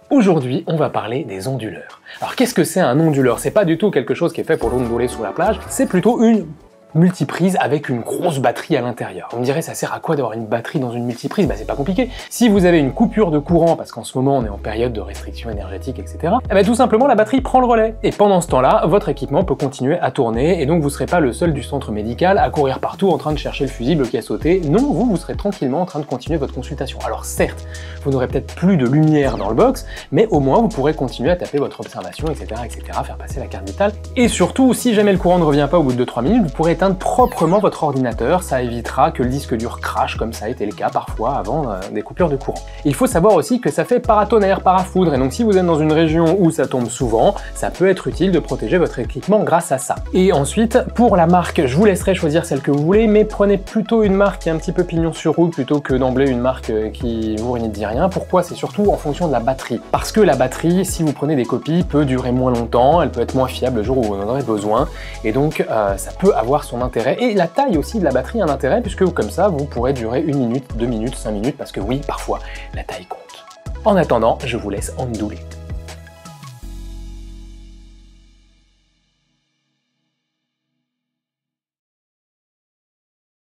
Aujourd'hui, on va parler des onduleurs. Alors qu'est-ce que c'est un onduleur? C'est pas du tout quelque chose qui est fait pour onduler sous la plage, c'est plutôt une multiprise avec une grosse batterie à l'intérieur. On me dirait, ça sert à quoi d'avoir une batterie dans une multiprise? Bah c'est pas compliqué. Si vous avez une coupure de courant, parce qu'en ce moment on est en période de restriction énergétique, etc., eh ben tout simplement la batterie prend le relais. Et pendant ce temps-là, votre équipement peut continuer à tourner, et donc vous serez pas le seul du centre médical à courir partout en train de chercher le fusible qui a sauté. Non, vous serez tranquillement en train de continuer votre consultation. Alors certes, vous n'aurez peut-être plus de lumière dans le box, mais au moins vous pourrez continuer à taper votre observation, etc., faire passer la carte vitale. Et surtout, si jamais le courant ne revient pas au bout de 2-3 minutes, vous pourrez éteindre proprement votre ordinateur, ça évitera que le disque dur crache comme ça a été le cas parfois avant des coupures de courant. Il faut savoir aussi que ça fait paratonnerre, parafoudre, et donc si vous êtes dans une région où ça tombe souvent, ça peut être utile de protéger votre équipement grâce à ça. Et ensuite, pour la marque, je vous laisserai choisir celle que vous voulez, mais prenez plutôt une marque qui est un petit peu pignon sur rue plutôt que d'emblée une marque qui vous ne dit rien. Pourquoi? C'est surtout en fonction de la batterie. Parce que la batterie, si vous prenez des copies, peut durer moins longtemps, elle peut être moins fiable le jour où vous en aurez besoin, et donc ça peut avoir son intérêt. Et la taille aussi de la batterie a un intérêt, puisque comme ça, vous pourrez durer 1 minute, 2 minutes, 5 minutes, parce que oui, parfois, la taille compte. En attendant, je vous laisse ondouler.